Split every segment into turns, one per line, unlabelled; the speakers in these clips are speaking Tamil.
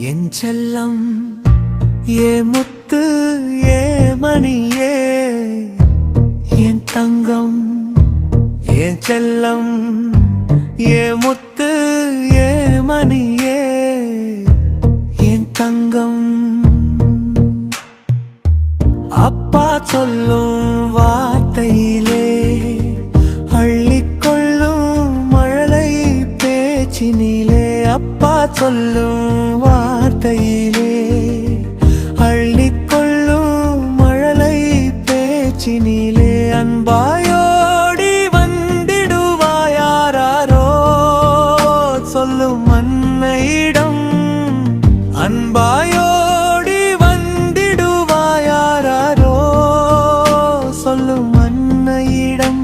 என் செல்லம் ஏ முத்து ஏ மணியே என் தங்கம் என் செல்லம் ஏ முத்து ஏ மணியே என் தங்கம் அப்பா சொல்லும் வார்த்தையிலே அள்ளிக்கொள்ளும் மழலை பேச்சினிலே அப்பா சொல்லும் வார்த்தையிலே அள்ளிக்கொள்ளும் மழலை பேச்சினிலே அன்பாயோடி வந்திடுவாயாரோ சொல்லும் அன்னையிடம் அன்பாயோடி வந்திடுவாயாரோ சொல்லும் அன்னையிடம்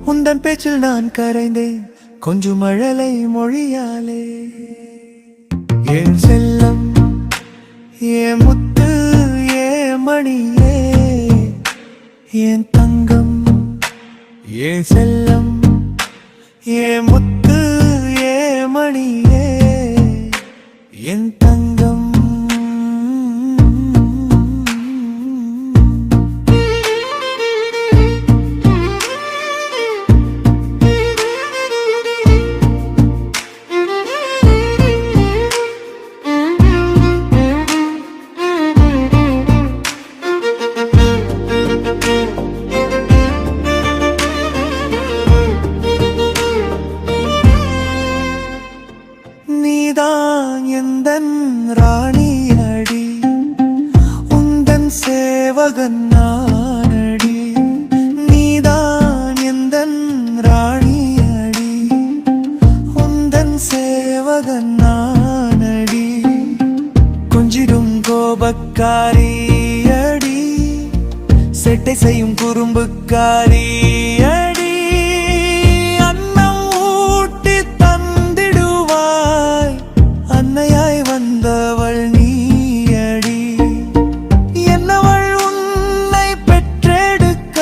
உந்தன் பேச்சில் நான் கரைந்தேன் கொஞ்சம் மழலை மொழியாலே என் செல்லம் ஏ முத்து ஏ மணியே என் தங்கம் என் செல்லம் ஏ முத்து ஏ மணியே என் தங்கம் நீதான் எந்தன் ராணி அடி உந்தன் சேவகன் நானடி நீதான் எந்தன் ராணி அடி உந்தன் சேவகன் நானடி கொஞ்சிடும் கோபக்காரி அடி செட்டை செய்யும் குறும்புக்காரி அடி அன்னையாய் வந்தவள் நீயடி என்னவள் உன்னை பெற்றெடுக்க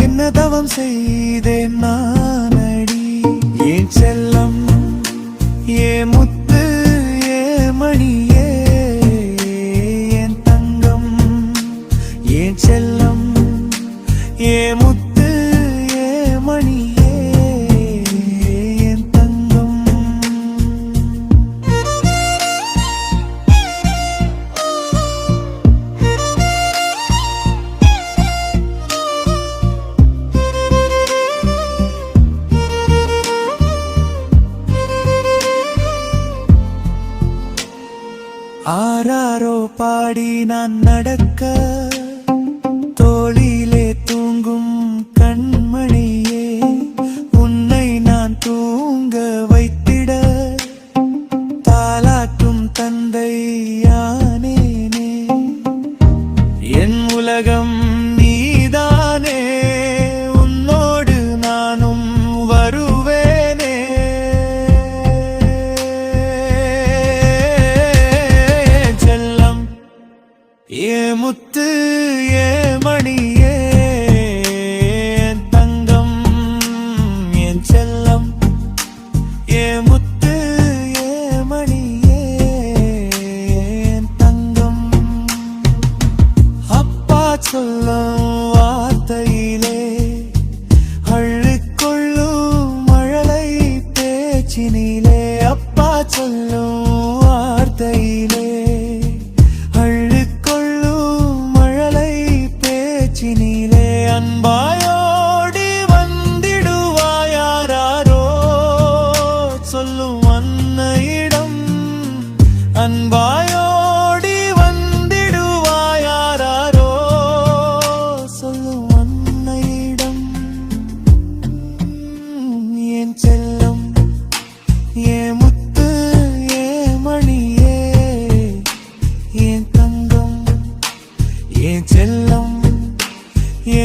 என்ன தவம் செய்தேன் நானடி என் செல்லம் ஏ முத்து ஏ மணியே என் தங்கம் என் செல்லம் ஏ முத்து ஏ மணியே ஆராரோ பாடி நான் நடக்க தோளிலே தூங்கும் கண்மணியே உன்னை நான் தூங்க வைத்திட தாலாட்டும் தந்தை யானேனே என் உலகம் நீதானே உன்னோடு நானும் வருவேனே ஏ முத்து ஏ மணியே என் தங்கம் என் செல்லம் ஏ முத்து ஏ மணியே என் தங்கம் அப்பா சொல்லும் வார்த்தையிலே அள்ளிக்கொள்ளும் மழலை பேச்சினிலே அப்பா சொல்லும் வார்த்தையிலே அன்பாயோடி வந்திடுவாயாரோ சொல்லும் அன்னையிடம் அன்பாயோடி வந்திடுவாயாரோ சொல்லும் அன்னையிடம் என் செல்லம் ஏ முத்து ஏ மணியே என் தங்கம் என் செல்லம் ஏ